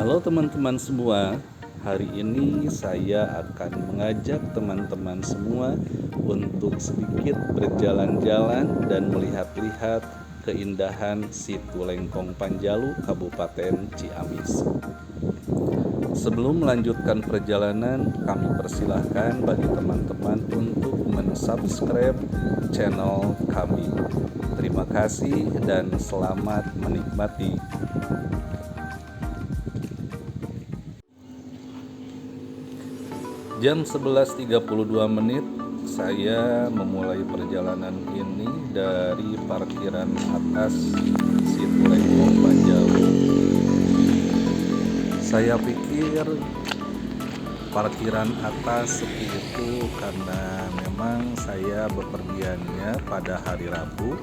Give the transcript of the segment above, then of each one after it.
Halo teman-teman semua, hari ini saya akan mengajak teman-teman semua untuk sedikit berjalan-jalan dan melihat-lihat keindahan Situ Lengkong Panjalu, Kabupaten Ciamis. Sebelum melanjutkan perjalanan, kami persilahkan bagi teman-teman untuk mensubscribe channel kami. Terima kasih dan selamat menikmati. Jam 11.32 saya memulai perjalanan ini dari parkiran atas Situ Lengkong Panjalu. Saya pikir parkiran atas sepi itu karena memang saya bepergiannya pada hari Rabu,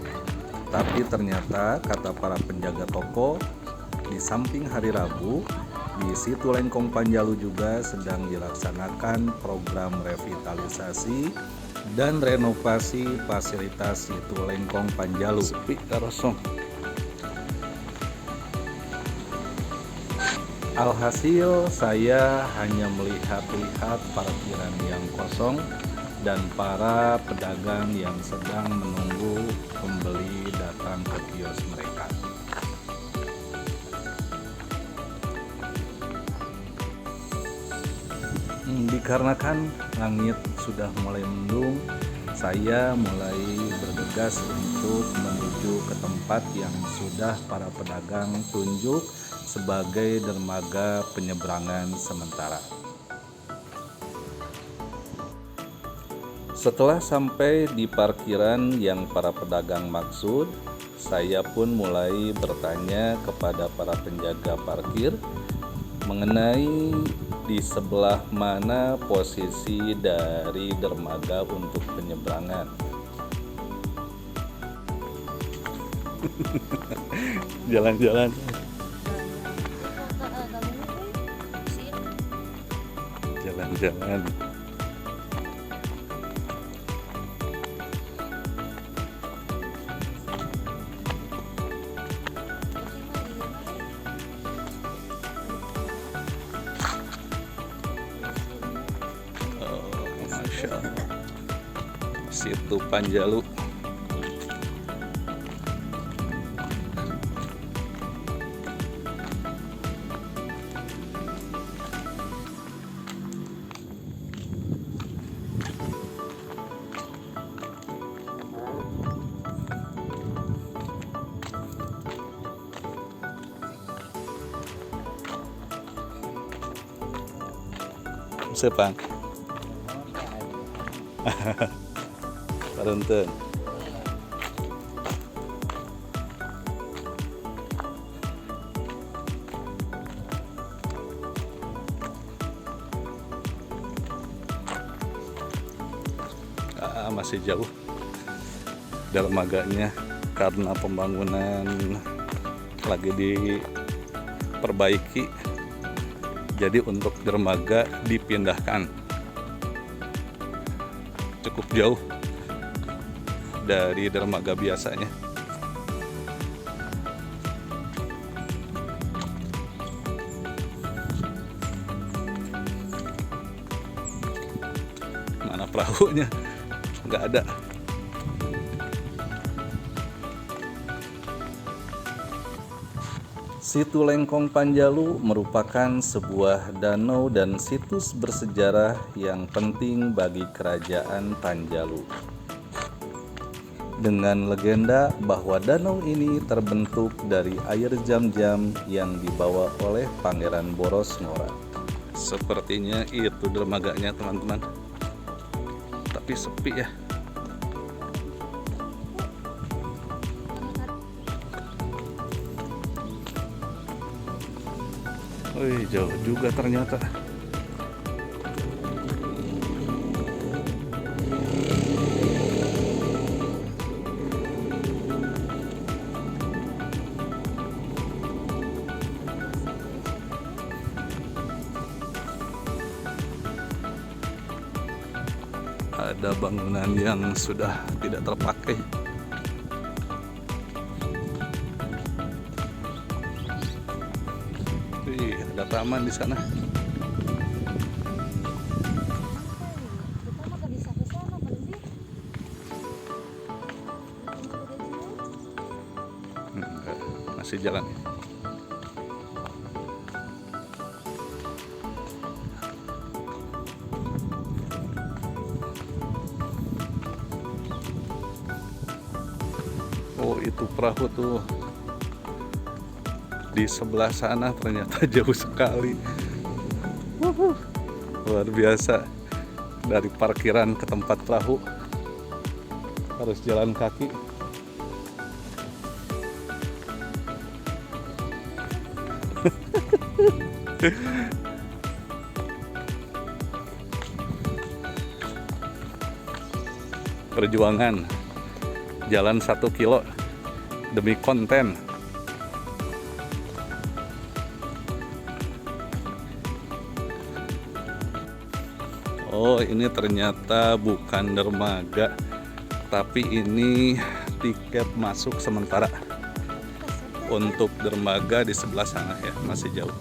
tapi ternyata kata para penjaga toko, di samping hari Rabu di Situ Lengkong Panjalu juga sedang dilaksanakan program revitalisasi dan renovasi fasilitas Situ Lengkong Panjalu. Sepi kosong. Alhasil saya hanya melihat-lihat parkiran yang kosong dan para pedagang yang sedang menunggu pembeli datang ke kios mereka. Dikarenakan langit sudah mulai mendung, saya mulai bergegas untuk menuju ke tempat yang sudah para pedagang tunjuk sebagai dermaga penyeberangan sementara. Setelah sampai di parkiran yang para pedagang maksud, saya pun mulai bertanya kepada para penjaga parkir mengenai di sebelah mana posisi dari dermaga untuk penyeberangan. Jalan-jalan. Jalan-jalan. Masya Allah, Situ Panjalu. Sepang. Parunten. Masih jauh dermaganya karena pembangunan lagi diperbaiki. Jadi untuk dermaga dipindahkan cukup jauh dari dermaga biasanya. Mana perahunya? Nggak ada. Situ Lengkong Panjalu merupakan sebuah danau dan situs bersejarah yang penting bagi Kerajaan Panjalu. Dengan legenda bahwa danau ini terbentuk dari air jam-jam yang dibawa oleh Pangeran Boros Ngora. Sepertinya itu dermaganya, teman-teman. Tapi sepi ya. Wih, jauh juga ternyata. Ada bangunan yang sudah tidak terpakai. Wih, ada taman di sana. Enggak, masih jalan. Oh, itu perahu tuh di sebelah sana, ternyata jauh sekali. Luar biasa. Dari parkiran ke tempat perahu harus jalan kaki. Perjuangan jalan 1 kilo demi konten. Oh, ini ternyata bukan dermaga, tapi ini tiket masuk sementara. Untuk dermaga di sebelah sana ya, masih jauh.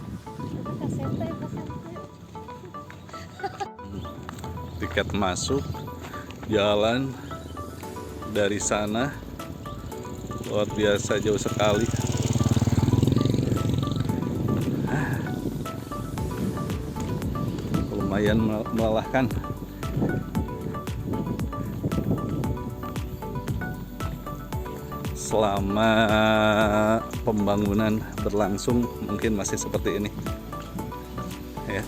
Tiket masuk, jalan dari sana, luar biasa jauh sekali. Lumayan melelahkan. Selama pembangunan berlangsung mungkin masih seperti ini ya.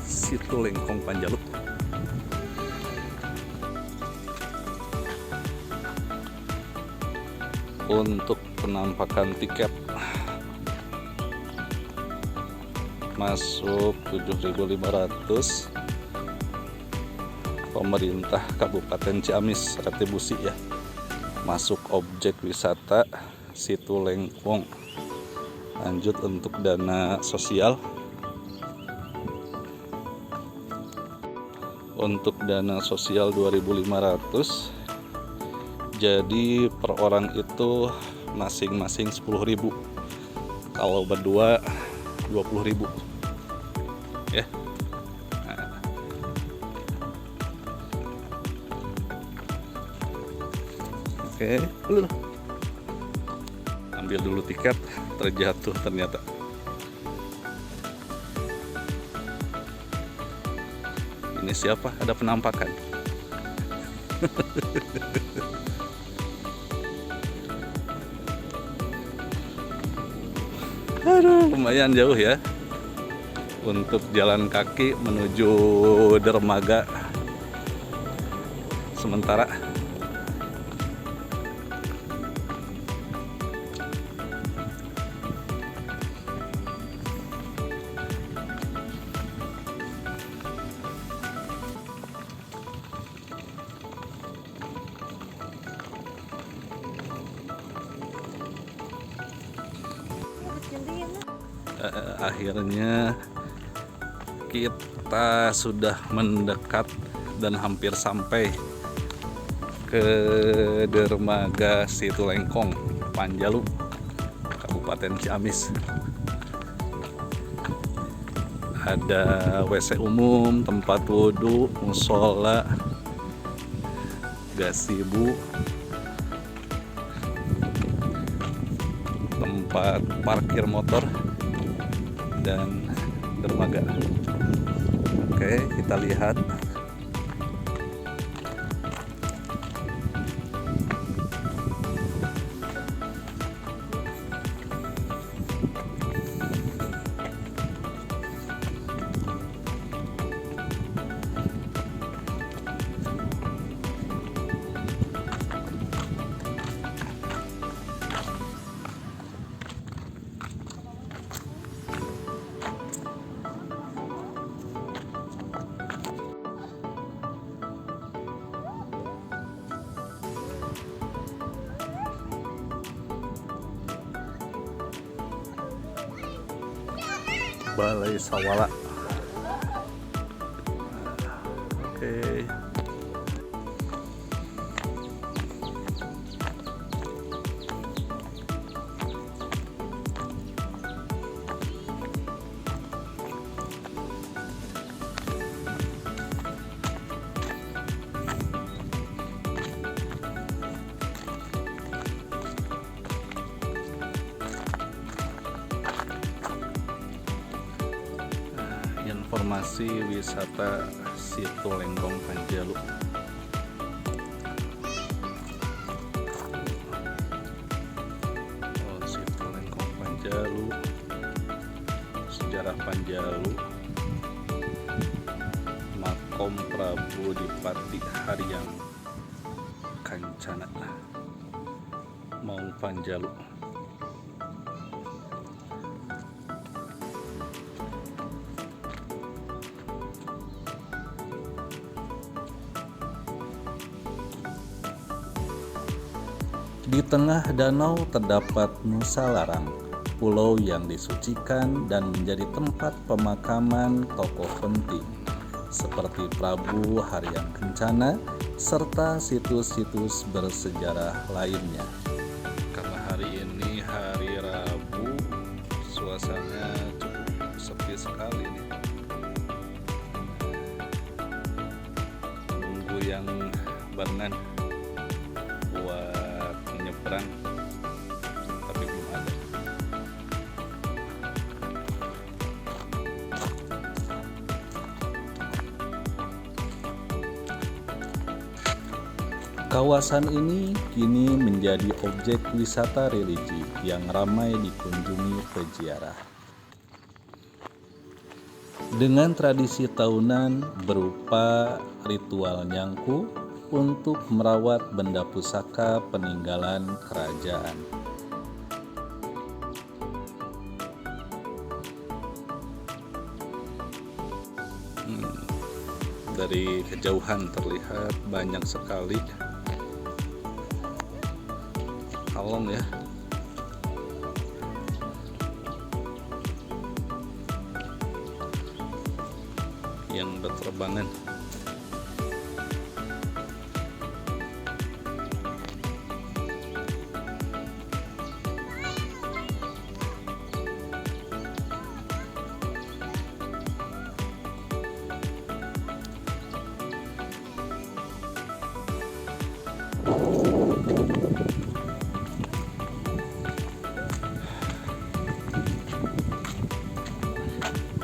Situ Lengkong Panjalu. Untuk penampakan tiket masuk 7.500. Pemerintah Kabupaten Ciamis retribusi ya. Masuk objek wisata Situ Lengkong. Lanjut untuk dana sosial. Untuk dana sosial 2.500. Jadi per orang itu masing-masing 10.000. Kalau berdua 20.000 ya. Nah. Oke, ambil dulu tiket, terjatuh ternyata. Ini siapa? Ada penampakan. Aduh, lumayan jauh ya untuk jalan kaki menuju dermaga sementara. Akhirnya kita sudah mendekat dan hampir sampai ke dermaga Situ Lengkong Panjalu, Kabupaten Ciamis. Ada WC umum, tempat wudhu, musola, gazebo, tempat parkir motor, dan dermaga. Oke, kita lihat. Balai Sawala. Oke. Informasi wisata Situ Lenggong Panjalu. Situ Lenggong Panjalu, sejarah Panjalu, Makom Prabu Dipati Haryang Kancana, Maung Panjalu. Di tengah danau terdapat Nusa Larang, pulau yang disucikan dan menjadi tempat pemakaman tokoh penting seperti Prabu Haryang Kencana serta situs-situs bersejarah lainnya. Karena hari ini hari Rabu, suasananya cukup sepi sekali nih. Nunggu yang barengan buat menyeberang, tapi belum ada. Kawasan ini kini menjadi objek wisata religi yang ramai dikunjungi peziarah. Dengan tradisi tahunan berupa ritual nyangku untuk merawat benda pusaka peninggalan kerajaan. Dari kejauhan terlihat banyak sekali kalong ya. Yang berterbangan.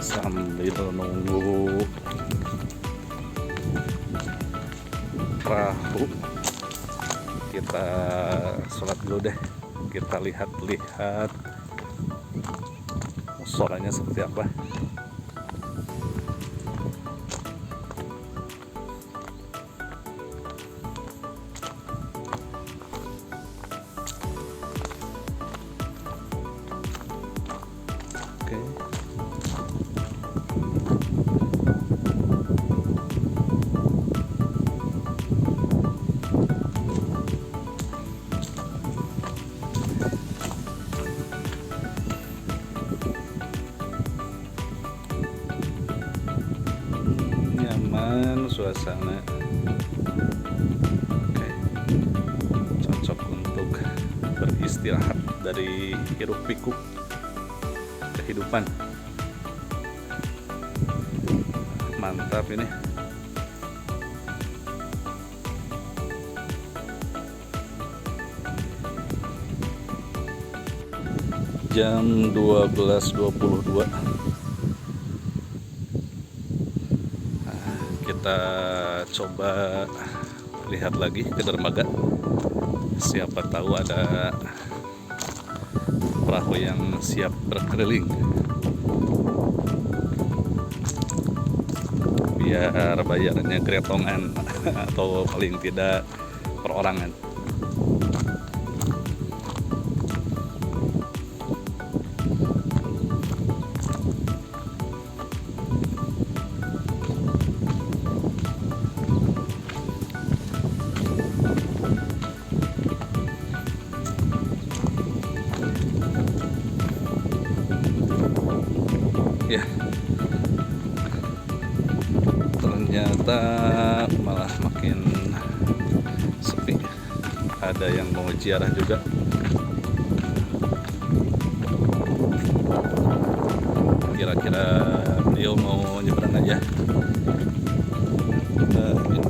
Sambil nunggu perahu, kita sholat dulu deh. Kita lihat-lihat suaranya seperti apa. Oke. Nyaman suasana. Oke. Cocok untuk beristirahat dari hiruk pikuk kehidupan. Mantap ini. Jam 12.22. Kita coba lihat lagi ke dermaga. Siapa tahu ada perahu yang siap berkeliling. Biar bayarnya gretongan atau paling tidak perorangan. Ya, ternyata malah makin sepi. Ada yang mau ziarah juga. Kira-kira beliau mau nyebrang aja. Ini.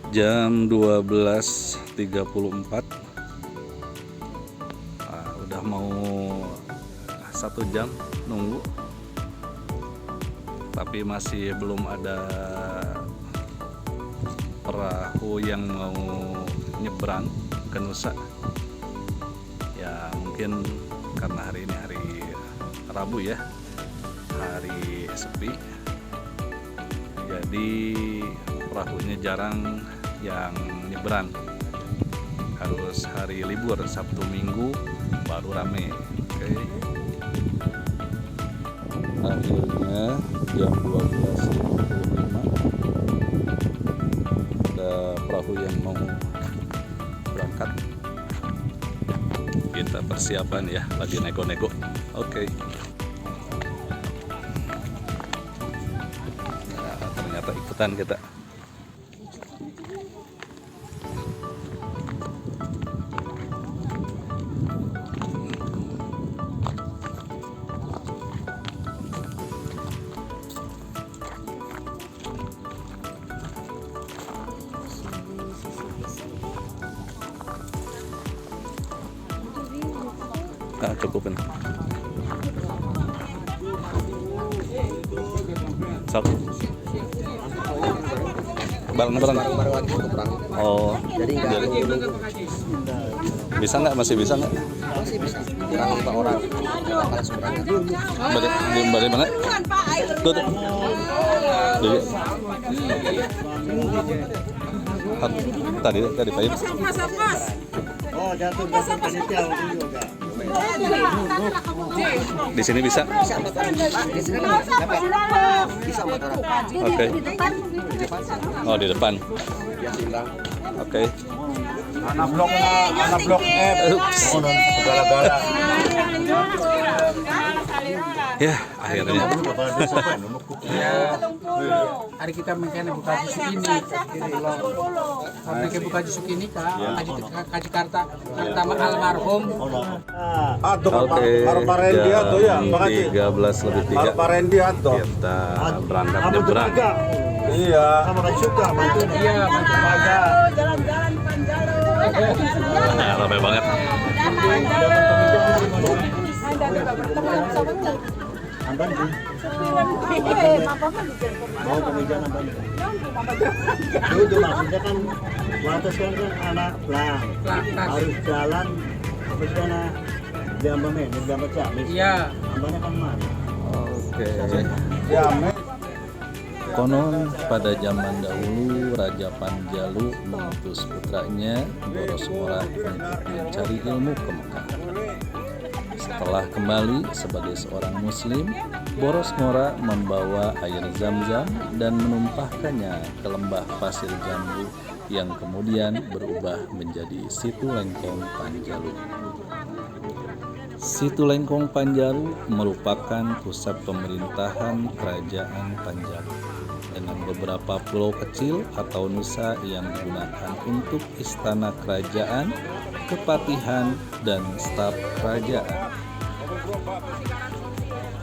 Jam 12.34. Udah mau 1 jam nunggu, tapi masih belum ada perahu yang mau nyebrang ke Nusa. Ya mungkin karena hari ini hari Rabu ya, hari sepi, jadi perahunya jarang yang nyebrang. Harus hari libur, Sabtu Minggu baru rame. Oke. Akhirnya jam 12.55 ada perahu yang mau berangkat. Kita persiapan ya, lagi nego-nego. Oke. Nah, ternyata ikutan kita. Cukup ini. Sok. Bareng-bareng. Oh. Jadi bisa nggak? Masih bisa nggak? Masih bisa. Kurang 5 orang. Dari mana? Tuh. Tadi pahit. Oh, jatuh panitia juga. Di sini bisa? Bisa 4 orang. Di sini dapat. Bisa 4 orang. Oke. Oh, di depan. Ya, timbang. Oke. Anak blok F. Segala-gala. Ya, akhirnya. Hari kita mengkene buka jusuk ini. Sampai ke buka jusuk ini Kak Jakarta almarhum. Oke, jam 13:03 kita berangkat nyebrang. Iya. Sama kan suka bantu. Iya, bantu Baga. Jalan-jalan Panjalu. Nah, ramai banget. Mau kemeja apa nih? Itu maksudnya kan batas kan anak pelang. Harus jalan habis kana jam berapa? Jam berapa? Iya. Ambanya kan mana? Oke. Jam. Konon pada zaman dahulu Raja Panjalu mengutus putranya Boros Ngora untuk mencari ilmu ke Mekah. Setelah kembali sebagai seorang muslim, Boros Ngora membawa air Zam-Zam dan menumpahkannya ke lembah pasir Jambu yang kemudian berubah menjadi Situ Lengkong Panjalu. Situ Lengkong Panjalu merupakan pusat pemerintahan Kerajaan Panjalu dengan beberapa pulau kecil atau nusa yang digunakan untuk istana kerajaan, kepatihan, dan staf kerajaan.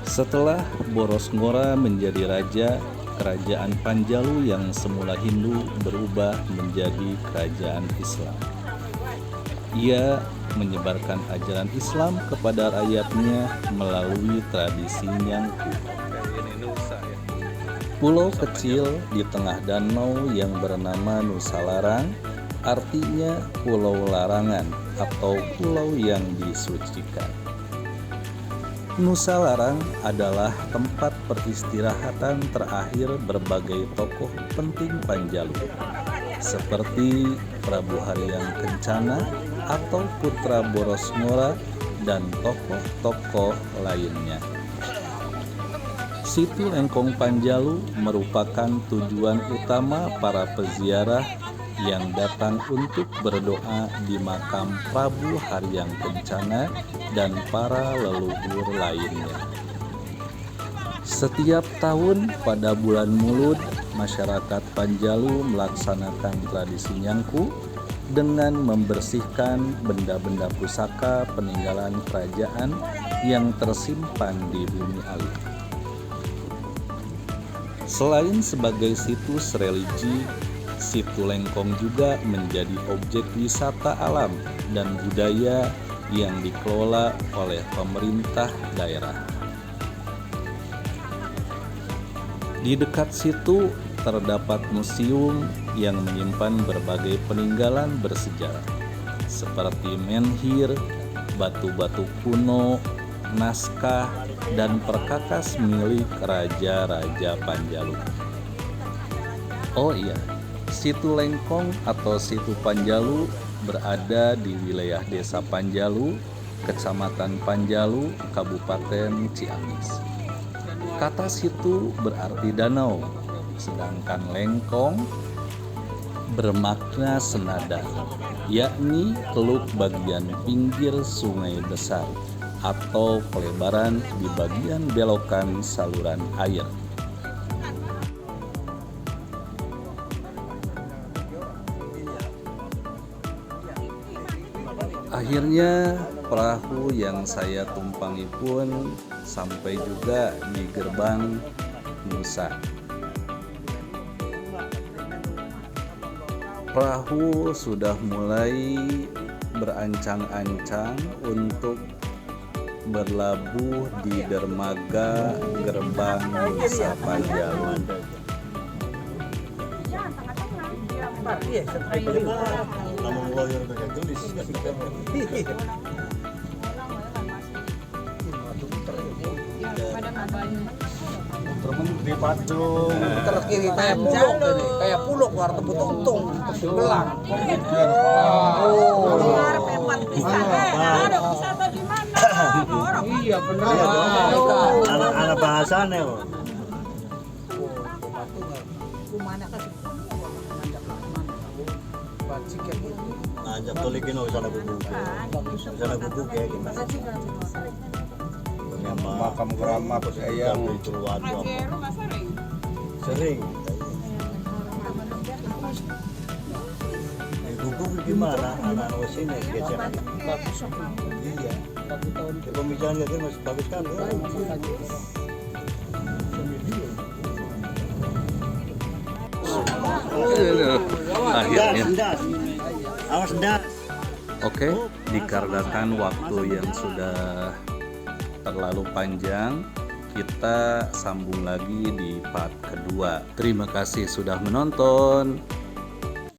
Setelah Boros Ngora menjadi raja, Kerajaan Panjalu yang semula Hindu berubah menjadi kerajaan Islam. Ia menyebarkan ajaran Islam kepada rakyatnya melalui tradisi nyangku. Pulau kecil di tengah danau yang bernama Nusa Larang artinya pulau larangan atau pulau yang disucikan. Nusa Larang adalah tempat peristirahatan terakhir berbagai tokoh penting Panjalu seperti Prabu Haryang Kencana atau putra Boros Ngora dan tokoh-tokoh lainnya. Situ Lengkong Panjalu merupakan tujuan utama para peziarah yang datang untuk berdoa di makam Prabu Haryang Kencana dan para leluhur lainnya. Setiap tahun pada bulan Mulud, masyarakat Panjalu melaksanakan tradisi nyangku dengan membersihkan benda-benda pusaka peninggalan kerajaan yang tersimpan di bumi alit. Selain sebagai situs religi, Situ Lengkong juga menjadi objek wisata alam dan budaya yang dikelola oleh pemerintah daerah. Di dekat situ terdapat museum yang menyimpan berbagai peninggalan bersejarah seperti menhir, batu-batu kuno, naskah, dan perkakas milik Raja-Raja Panjalu. Oh iya, Situ Lengkong atau Situ Panjalu berada di wilayah Desa Panjalu, Kecamatan Panjalu, Kabupaten Ciamis. Kata situ berarti danau, sedangkan lengkong bermakna senada, yakni teluk bagian pinggir sungai besar atau pelebaran di bagian belokan saluran air. Akhirnya perahu yang saya tumpangi pun sampai juga di gerbang Nusa. Perahu sudah mulai berancang-ancang untuk berlabuh di dermaga gerbang Nusa Panjalu. Namun lawyer mereka tulis. Di Padung. Terkiri kayak puluk luar tebut untung belang. Ada wisata di mana? Iya benar. Anak bahasanya kok. Ajak tolikin sana gubuk ya gimana? Makam keramat Yang itu waduh sering. Gubuk gimana? Anak-anak sini geser. Iya. Pembicaraan itu masih bagus kan? Akhirnya. Awas das. Oke, dikarenakan waktu yang sudah terlalu panjang, kita sambung lagi di part kedua. Terima kasih sudah menonton.